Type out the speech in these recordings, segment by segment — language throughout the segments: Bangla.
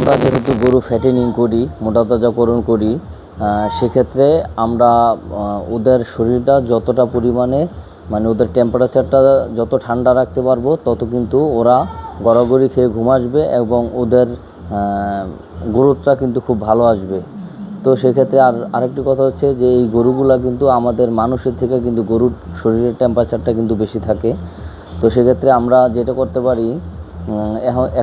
আমরা যেহেতু গরু ফ্যাটেনিং করি, মোটা তাজাকরণ করি, সেক্ষেত্রে আমরা ওদের শরীরটা যতটা পরিমাণে মানে ওদের টেম্পারেচারটা যত ঠান্ডা রাখতে পারবো তত কিন্তু ওরা গড়াগড়ি খেয়ে ঘুম আসবে এবং ওদের গ্রোথটা কিন্তু খুব ভালো আসবে। তো সেক্ষেত্রে আরেকটি কথা হচ্ছে যে এই গরুগুলা কিন্তু আমাদের মানুষের থেকে কিন্তু গরুর শরীরের টেম্পারেচারটা কিন্তু বেশি থাকে। তো সেক্ষেত্রে আমরা যেটা করতে পারি,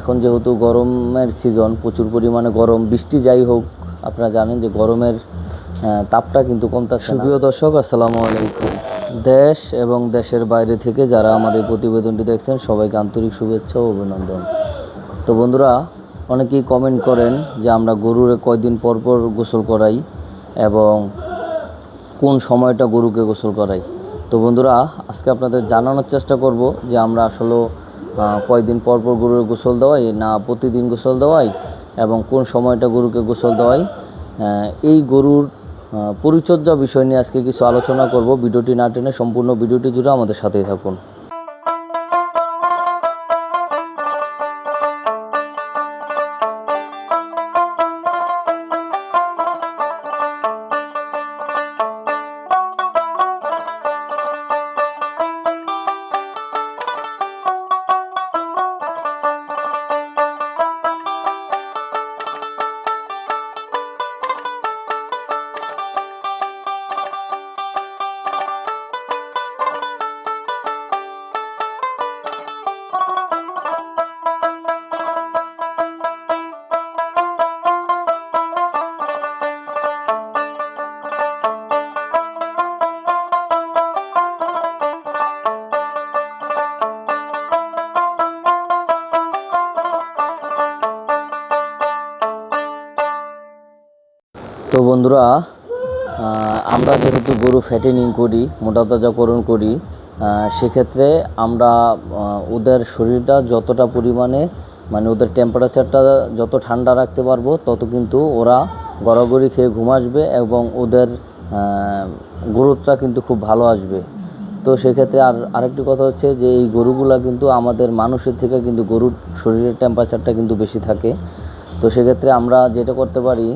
এখন যেহেতু গরমের সিজন, প্রচুর পরিমাণে গরম, বৃষ্টি যাই হোক, আপনারা জানেন যে গরমের তাপটা কিন্তু কমতেছে না। প্রিয় দর্শক, আসসালামু আলাইকুম। দেশ এবং দেশের বাইরে থেকে যারা আমার এই প্রতিবেদনটি দেখছেন সবাইকে আন্তরিক শুভেচ্ছা ও অভিনন্দন। তো বন্ধুরা, অনেকেই কমেন্ট করেন যে আমরা গরুর কয়দিন পর পর গোসল করাই এবং কোন সময়টা গরুকে গোসল করাই। তো বন্ধুরা, আজকে আপনাদের জানানোর চেষ্টা করব যে আমরা আসলে কয়দিন পর পর গরুর গোসল দেওয়াই না প্রতিদিন গোসল দেওয়াই এবং কোন সময়টা গরুকে গোসল দেওয়াই। এই গরুর পরিচর্যা বিষয় নিয়ে আজকে কিছু আলোচনা করব। ভিডিওটি না টেনে সম্পূর্ণ ভিডিওটি জুড়ে আমাদের সাথেই থাকুন। তো বন্ধুরা, আমরা যেহেতু গরু ফ্যাটেনিং করি, মোটা তাজাকরণ করি, সেক্ষেত্রে আমরা ওদের শরীরটা যতটা পরিমাণে মানে ওদের টেম্পারেচারটা যত ঠান্ডা রাখতে পারবো তত কিন্তু ওরা গড়াগড়ি খেয়ে ঘুম আসবে এবং ওদের গ্রোথটা কিন্তু খুব ভালো আসবে। তো সেক্ষেত্রে আরেকটি কথা হচ্ছে যে এই গরুগুলা কিন্তু আমাদের মানুষের থেকে কিন্তু গরুর শরীরের টেম্পারেচারটা কিন্তু বেশি থাকে। তো সেক্ষেত্রে আমরা যেটা করতে পারি,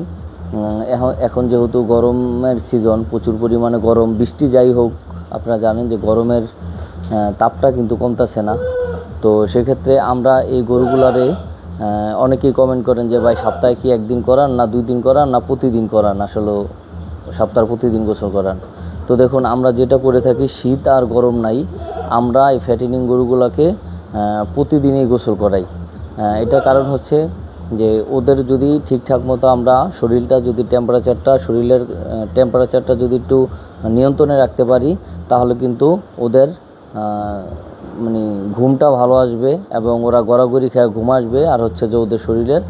এখন যেহেতু গরমের সিজন, প্রচুর পরিমাণে গরম, বৃষ্টি যাই হোক, আপনারা জানেন যে গরমের তাপটা কিন্তু কমতেছে না। তো সেক্ষেত্রে আমরা এই গরুগুলারে অনেকেই কমেন্ট করেন যে ভাই সপ্তাহে কি একদিন করান না 2 দিন করান না প্রতিদিন করান, আসলে সপ্তাহে প্রতিদিন গোসল করান। তো দেখুন, আমরা যেটা করে থাকি, শীত আর গরম নাই, আমরা এই ফ্যাটেনিং গরুগুলোকে প্রতিদিনই গোসল করাই। এটার কারণ হচ্ছে যে ওদের যদি ঠিকঠাক মতো আমরা শরীরের টেম্পারেচারটা যদি একটু নিয়ন্ত্রণে রাখতে পারি তাহলে কিন্তু ওদের মানে ঘুমটা ভালো আসবে এবং ওরা গড়াগড়ি খেয়ে ঘুম আসবে, আর হচ্ছে যে ওদের শরীরের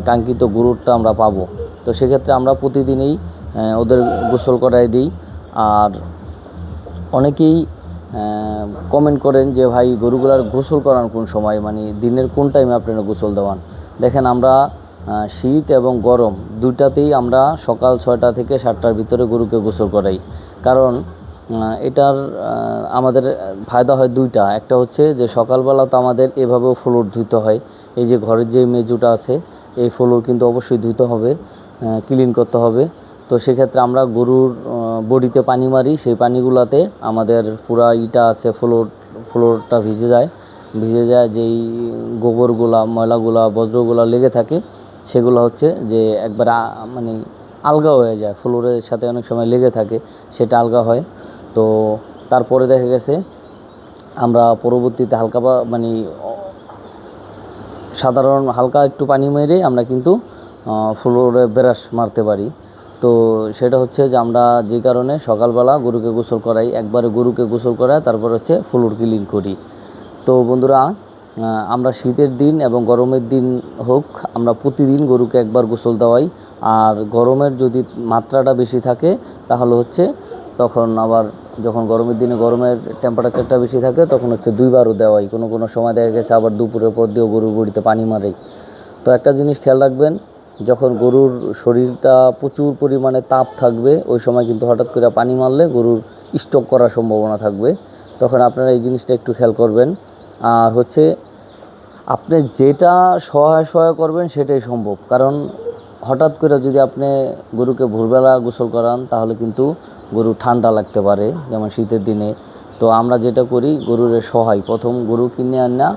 কাঙ্ক্ষিত গ্রোথটা আমরা পাবো। তো সেক্ষেত্রে আমরা প্রতিদিনই ওদের গোসল করাই দিই। আর অনেকেই কমেন্ট করেন যে ভাই গরুগুলার গোসল করান কোন সময়, মানে দিনের কোন টাইমে আপনারা গোসল দেওয়ান। দেখেন, আমরা শীত এবং গরম দুইটাতেই আমরা সকাল 6টা থেকে 7টার ভিতরে গরুকে গোসল করাই। কারণ এটার আমাদের ফায়দা হয় দুইটা। একটা হচ্ছে যে সকালবেলা তো আমাদের এভাবেও ফ্লোর ধুইতে হয়, এই যে ঘরের যে মেজুটা আছে এই ফ্লোর কিন্তু অবশ্যই ধুইতে হবে, ক্লিন করতে হবে। তো সেক্ষেত্রে আমরা গরুর বডিতে পানি মারি, সেই পানিগুলোতে আমাদের পুরা আছে ফ্লোরটা ভিজে যায়, যেই গোবরগুলা, ময়লাগুলা, বজ্রগুলা লেগে থাকে সেগুলো হচ্ছে যে একবার মানে আলগা হয়ে যায়, ফ্লোরের সাথে অনেক সময় লেগে থাকে, সেটা আলগা হয়। তো তারপরে দেখা গেছে আমরা পরবর্তীতে মানে সাধারণ হালকা একটু পানি মেরে আমরা কিন্তু ফ্লোরে ব্রাশ মারতে পারি। তো সেটা হচ্ছে যে আমরা যে কারণে সকালবেলা গরুকে গোসল করাই, একবারে গরুকে গোসল করাই, তারপর হচ্ছে ফ্লোর ক্লিন করি। তো বন্ধুরা, আমরা শীতের দিন এবং গরমের দিন হোক, আমরা প্রতিদিন গরুকে একবার গোসল দেওয়াই। আর গরমের যদি মাত্রাটা বেশি থাকে তাহলে হচ্ছে তখন আবার যখন গরমের দিনে গরমের টেম্পারেচারটা বেশি থাকে তখন হচ্ছে 2বারও দেওয়াই। কোনো সময় দেখা গেছে আবার দুপুরের পর দিয়েও গরুর বডিতে পানি মারে। তো একটা জিনিস খেয়াল রাখবেন, যখন গরুর শরীরটা প্রচুর পরিমাণে তাপ থাকবে ওই সময় কিন্তু হঠাৎ করে পানি মারলে গরুর স্ট্রোক করার সম্ভাবনা থাকবে, তখন আপনারা এই জিনিসটা একটু খেয়াল করবেন। আর হচ্ছে আপনি যেটা সহায় করবেন সেটাই সম্ভব। কারণ হঠাৎ করে যদি আপনি গরুকে ভোরবেলা গোসল করান তাহলে কিন্তু গরু ঠান্ডা লাগতে পারে, যেমন শীতের দিনে। তো আমরা যেটা করি, গরুর সহায় প্রথম গরু কিনে আনা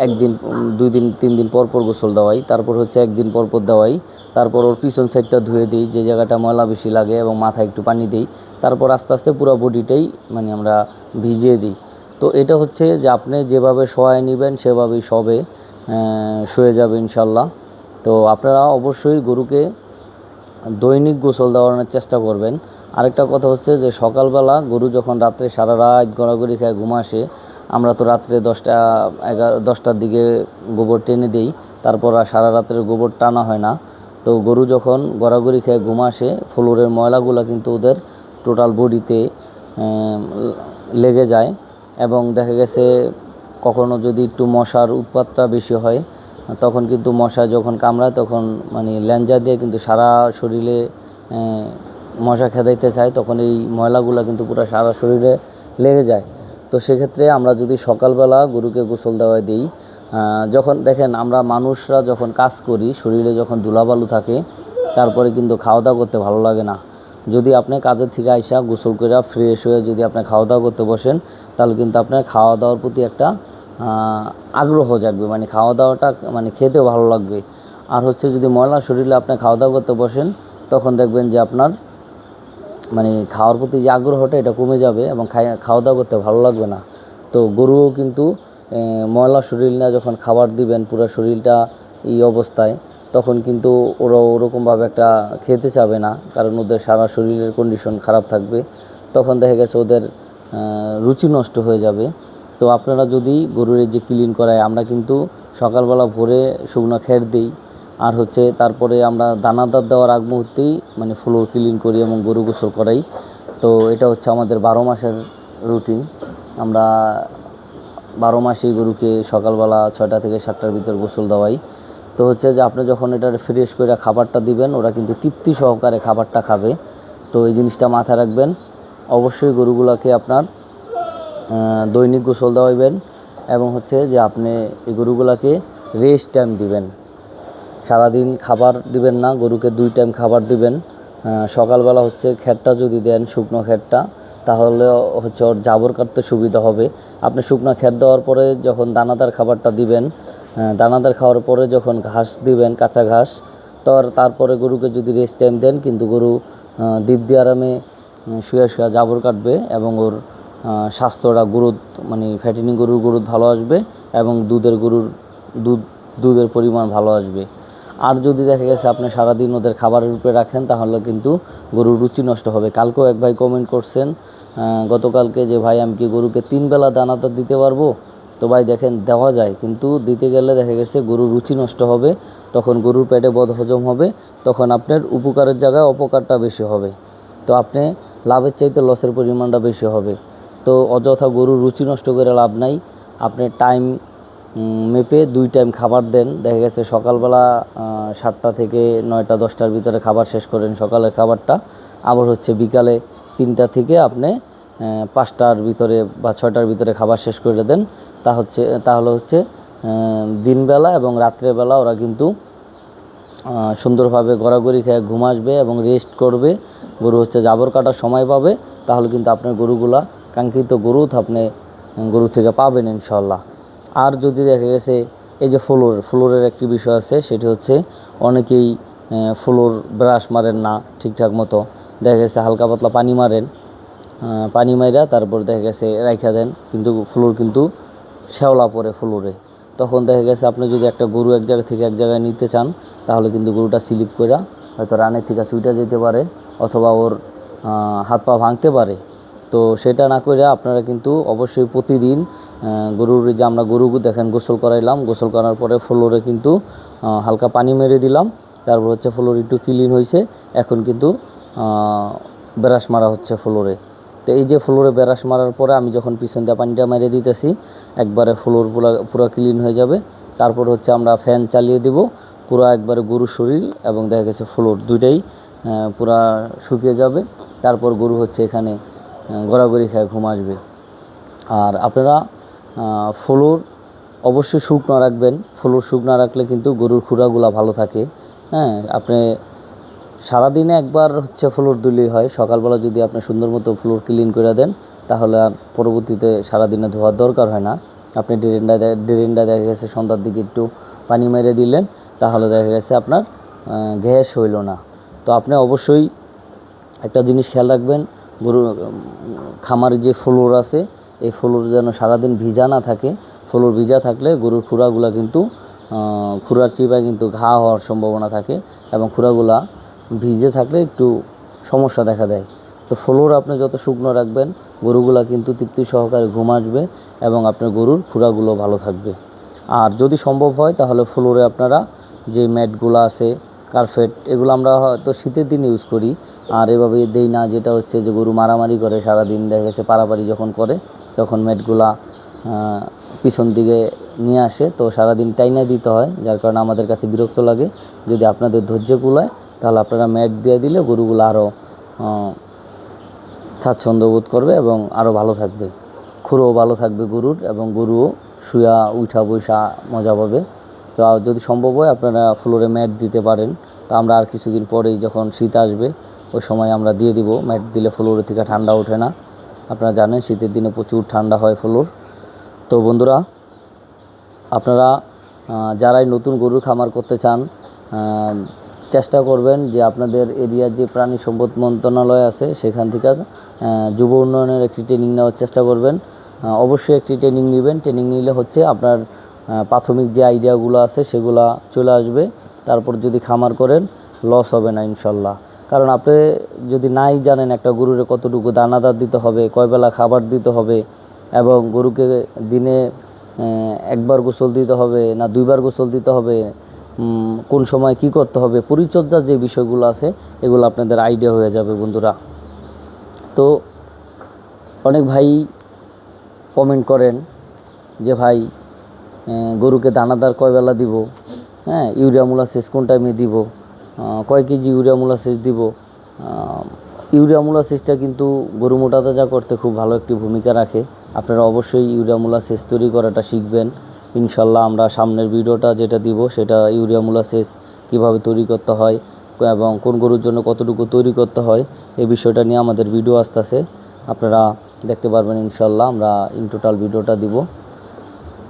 একদিন 2 দিন 3 দিন পর পর গোসল দেওয়াই, তারপর হচ্ছে একদিন পর পর দেওয়াই, তারপর ওর পিছন সাইডটা ধুয়ে দিই যে জায়গাটা ময়লা বেশি লাগে, এবং মাথায় একটু পানি দিই, তারপর আস্তে আস্তে পুরো বডিটাই মানে আমরা ভিজিয়ে দিই। তো এটা হচ্ছে যে আপনি যেভাবে সহায় নেবেন সেভাবেই সবে শুয়ে যাবে ইনশাল্লাহ। তো আপনারা অবশ্যই গরুকে দৈনিক গোসল দেওয়ানোর চেষ্টা করবেন। আরেকটা কথা হচ্ছে যে সকালবেলা গরু যখন রাত্রে সারা রাত গড়াগড়ি খায় ঘুম আসে, আমরা তো রাত্রে 10টার দিকে গোবর টেনে দিই, তারপর আর সারা রাত্রে গোবর টানা হয় না। তো গরু যখন গড়াগড়ি খেয়ে ঘুম আসে, ফ্লোরের ময়লাগুলো কিন্তু ওদের টোটাল বডিতে লেগে যায়, এবং দেখা গেছে কখনো যদি একটু মশার উৎপাতটা বেশি হয়, তখন কিন্তু মশা যখন কামড়ায় তখন মানে ল্যাঞ্জা দিয়ে কিন্তু সারা শরীরে মশা খেদাইতে চায়, তখন এই ময়লাগুলো কিন্তু পুরো সারা শরীরে লেগে যায়। তো সেক্ষেত্রে আমরা যদি সকালবেলা গরুকে গোসল দেওয়া দিই, যখন দেখেন আমরা মানুষরা যখন কাজ করি, শরীরে যখন ধুলাবালু থাকে, তারপরে কিন্তু খাওয়া দাওয়া করতে ভালো লাগে না। যদি আপনি কাজের থেকে আইসা গোসল করে ফ্রেশ হয়ে যদি আপনি খাওয়া দাওয়া করতে বসেন, তাহলে কিন্তু আপনার খাওয়া দাওয়ার প্রতি একটা আগ্রহ জাগবে, মানে খাওয়া দাওয়াটা মানে খেতেও ভালো লাগবে। আর হচ্ছে যদি ময়লা শরীরে আপনি খাওয়া দাওয়া করতে বসেন, তখন দেখবেন যে আপনার মানে খাওয়ার প্রতি যে আগ্রহটা এটা কমে যাবে, এবং খাওয়া দাওয়া করতে ভালো লাগবে না। তো গরুও কিন্তু ময়লা শরীর না যখন খাবার দিবেন পুরো শরীরটা এই অবস্থায়, তখন কিন্তু ওরা ওরকমভাবে একটা খেতে চাবে না, কারণ ওদের সারা শরীরের কন্ডিশন খারাপ থাকবে, তখন দেখা গেছে ওদের রুচি নষ্ট হয়ে যাবে। তো আপনারা যদি গরুর যে ক্লিন করায়, আমরা কিন্তু সকালবেলা ভোরে শুকনো খের দিই, আর হচ্ছে তারপরে আমরা দানাদার দেওয়ার আগ মুহূর্তেই মানে ফ্লোর ক্লিন করি এবং গরু গোসল করাই। তো এটা হচ্ছে আমাদের 12 মাসের রুটিন। আমরা 12 মাসেই গরুকে সকালবেলা 6টা থেকে 7টার ভিতর গোসল দেওয়াই। তো হচ্ছে যে আপনি যখন এটা ফ্রেশ করে খাবারটা দিবেন, ওরা কিন্তু তৃপ্তি সহকারে খাবারটা খাবে। তো এই জিনিসটা মাথায় রাখবেন। অবশ্যই গরুগুলোকে আপনার দৈনিক গোসল দেওয়াইবেন, এবং হচ্ছে যে আপনি এই গরুগুলোকে রেস্ট টাইম দিবেন। সারাদিন খাবার দিবেন না, গরুকে 2 টাইম খাবার দিবেন। সকালবেলা হচ্ছে খেরটা যদি দেন, শুকনো খেরটা, তাহলে হচ্ছে ওর জাবর কাটতে সুবিধা হবে। আপনি শুকনো খের দেওয়ার পরে যখন দানাদার খাবারটা দিবেন, দানাদার খাওয়ার পরে যখন ঘাস দিবেন, কাঁচা ঘাস, তারপরে গরুকে যদি রেস্ট টাইম দেন, কিন্তু গরু দিব্যি আরামে শুয়ে শুয়ে জাবর কাটবে, এবং ওর স্বাস্থ্যটা গ্রোথ মানে ফ্যাটিনিং গরুর গ্রোথ ভালো আসবে, এবং দুধের পরিমাণ ভালো আসবে। আর যদি দেখা গেছে আপনি সারাদিন ওদের খাবারের উপরে রাখেন, তাহলে কিন্তু গরুর রুচি নষ্ট হবে। কালকেও এক ভাই কমেন্ট করছেন গতকালকে, যে ভাই আমি কি গরুকে 3 বেলা দানাদার দিতে পারবো? তো ভাই দেখেন, দেওয়া যায়, কিন্তু দিতে গেলে দেখা গেছে গরুর রুচি নষ্ট হবে, তখন গরুর পেটে বদহজম হবে, তখন আপনার উপকারের জায়গায় অপকারটা বেশি হবে। তো আপনি লাভের চাইতে লসের পরিমাণটা বেশি হবে। তো অযথা গরুর রুচি নষ্ট করে লাভ নাই। আপনি টাইম মেপে 2 টাইম খাবার দেন। দেখা গেছে সকালবেলা 7টা থেকে 9টা 10টার ভিতরে খাবার শেষ করেন সকালের খাবারটা, আবার হচ্ছে বিকালে 3টা থেকে আপনি 5টার ভিতরে বা 6টার ভিতরে খাবার শেষ করে দেন। তাহলে হচ্ছে দিনবেলা এবং রাত্রেবেলা ওরা কিন্তু সুন্দরভাবে গড়াগড়ি খেয়ে ঘুম আসবে এবং রেস্ট করবে। গরু হচ্ছে জাবর কাটার সময় পাবে, তাহলে কিন্তু আপনার গরুগুলা কাঙ্ক্ষিত গ্রোথ আপনি গরু থেকে পাবেন ইনশাল্লাহ। আর যদি দেখা গেছে এই যে ফ্লোরের একটি বিষয় আছে, সেটি হচ্ছে অনেকেই ফ্লোর ব্রাশ মারেন না ঠিকঠাক মতো, দেখা গেছে হালকা পাতলা পানি মারেন, পানি মাইরা তারপর দেখা গেছে রাইখা দেন, কিন্তু ফ্লোর কিন্তু শ্যাওলা পড়ে ফ্লোরে। তখন দেখা গেছে আপনি যদি একটা গরু এক জায়গা থেকে এক জায়গায় নিতে চান, তাহলে কিন্তু গরুটা স্লিপ করে হয়তো রানের থেকে ছুটে যেতে পারে, অথবা ওর হাত পা ভাঙতে পারে। তো সেটা না করে আপনারা কিন্তু অবশ্যই প্রতিদিন গরুর যে আমরা গরু দেখেন গোসল করাইলাম, গোসল করার পরে ফ্লোরে কিন্তু হালকা পানি মেরে দিলাম, তারপর হচ্ছে ফ্লোর একটু ক্লিন হয়েছে, এখন কিন্তু ব্রাশ মারা হচ্ছে ফ্লোরে। তো এই যে ফ্লোরে ব্রাশ মারার পরে আমি যখন পিছন দিয়ে পানিটা মেরে দিতেছি, একবারে ফ্লোর পুরো ক্লিন হয়ে যাবে। তারপর হচ্ছে আমরা ফ্যান চালিয়ে দিব, পুরো একবারে গরুর শরীর এবং দেখা গেছে ফ্লোর দুইটাই পুরা শুকিয়ে যাবে। তারপর গরু হচ্ছে এখানে গড়াগড়ি খেয়ে ঘুম আসবে। আর আপনারা ফ্লোর অবশ্যই শুকনো রাখবেন। ফ্লোর শুকনো রাখলে কিন্তু গরুর খুরাগুলা ভালো থাকে। হ্যাঁ, আপনি সারাদিনে একবার হচ্ছে ফ্লোর দিলেই হয়। সকালবেলা যদি আপনি সুন্দর মতো ফ্লোর ক্লিন করে দেন, তাহলে আর পরবর্তীতে সারাদিনে ধোয়ার দরকার হয় না। আপনি ড্রেনটা দেখা গেছে সন্ধ্যার দিকে একটু পানি মেরে দিলেন, তাহলে দেখা গেছে আপনার গ্যাস হইল না। তো আপনি অবশ্যই একটা জিনিস খেয়াল রাখবেন, গরু খামারে যে ফ্লোর আছে, এই ফ্লোর যেন সারাদিন ভিজা না থাকে। ফ্লোর ভিজা থাকলে গরুর খুরাগুলা কিন্তু খুরার চিপায় কিন্তু ঘা হওয়ার সম্ভাবনা থাকে, এবং খুরাগুলা ভিজে থাকলে একটু সমস্যা দেখা দেয়। তো ফ্লোর আপনি যত শুকনো রাখবেন, গরুগুলা কিন্তু তৃপ্তি সহকারে ঘুম আসবে, এবং আপনার গরুর খুরাগুলো ভালো থাকবে। আর যদি সম্ভব হয় তাহলে ফ্লোরে আপনারা যে ম্যাটগুলো আছে, কার্পেট, এগুলো আমরা হয়তো শীতের দিন ইউজ করি, আর এভাবে দেই না। যেটা হচ্ছে যে গরু মারামারি করে সারাদিন, দেখা গেছে পারাপারি যখন করে তখন ম্যাটগুলা পিছন দিকে নিয়ে আসে, তো সারাদিন টাইনা দিতে হয়, যার কারণে আমাদের কাছে বিরক্ত লাগে। যদি আপনাদের ধৈর্য কুলায় তাহলে আপনারা ম্যাট দিয়ে দিলে গরুগুলো আরও স্বাচ্ছন্দ্য বোধ করবে এবং আরও ভালো থাকবে। খুরও ভালো থাকবে গরুর, এবং গরুও শুয়া উঠা বৈশা মজা পাবে। তো যদি সম্ভব হয় আপনারা ফ্লোরে ম্যাট দিতে পারেন। তো আমরা আর কিছুদিন পরেই যখন শীত আসবে ওই সময় আমরা দিয়ে দিব। ম্যাট দিলে ফ্লোরের থেকে ঠান্ডা ওঠে না। আপনারা জানেন শীতের দিনে প্রচুর ঠান্ডা হয় ফ্লোর। তো বন্ধুরা, আপনারা যারাই নতুন গরুর খামার করতে চান, চেষ্টা করবেন যে আপনাদের এরিয়ার যে প্রাণী সম্পদ মন্ত্রণালয় আছে সেখান থেকে যুব উন্নয়নের একটি ট্রেনিং নেওয়ার চেষ্টা করবেন। অবশ্যই একটি ট্রেনিং নেবেন। ট্রেনিং নিলে হচ্ছে আপনার প্রাথমিক যে আইডিয়াগুলো আছে সেগুলো চলে আসবে। তারপর যদি খামার করেন লস হবে না ইনশাল্লাহ। কারণ আপনি যদি নাই জানেন একটা গরুরে কতটুকু দানাদার দিতে হবে, কয় বেলা খাবার দিতে হবে, এবং গরুকে দিনে একবার গোসল দিতে হবে না দুইবার গোসল দিতে হবে, কোন সময় কি করতে হবে, পরিচর্যার যে বিষয়গুলো আছে এগুলো আপনাদের আইডিয়া হয়ে যাবে বন্ধুরা। তো অনেক ভাই কমেন্ট করেন যে ভাই গরুকে দানাদার কয় বেলা দিব, হ্যাঁ, ইউরিয়া মোলাসেস কোন টাইমে দিব, কয় কেজি ইউরিয়া মোলাসেস দিব। ইউরিয়া মোলাসেসটা কিন্তু গরু মোটা তাজা করতে খুব ভালো একটি ভূমিকা রাখে। আপনারা অবশ্যই ইউরিয়া মোলাসেস তৈরি করাটা শিখবেন ইনশাল্লাহ। আমরা সামনের ভিডিওটা যেটা দিব সেটা ইউরিয়া মোলাসেস কীভাবে তৈরি করতে হয় এবং কোন গরুর জন্য কতটুকু তৈরি করতে হয় এই বিষয়টা নিয়ে আমাদের ভিডিও আসতেছে, আপনারা দেখতে পারবেন ইনশাল্লাহ। আমরা ইন টোটাল ভিডিওটা দিব।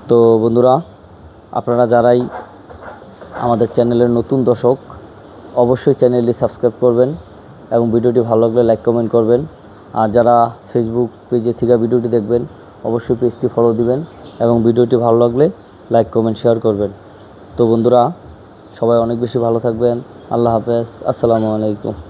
তো বন্ধুরা, আপনারা যারাই আমাদের চ্যানেলের নতুন দর্শক অবশ্যই চ্যানেলটি সাবস্ক্রাইব করবেন, এবং ভিডিওটি ভালো লাগলে লাইক কমেন্ট করবেন। আর যারা ফেসবুক পেজে থেকে ভিডিওটি দেখবেন অবশ্যই পেজটি ফলো দিবেন, এবং ভিডিওটি ভালো লাগলে লাইক কমেন্ট শেয়ার করবেন। তো বন্ধুরা, সবাই অনেক বেশি ভালো থাকবেন। আল্লাহ হাফেজ, আসসালামু আলাইকুম।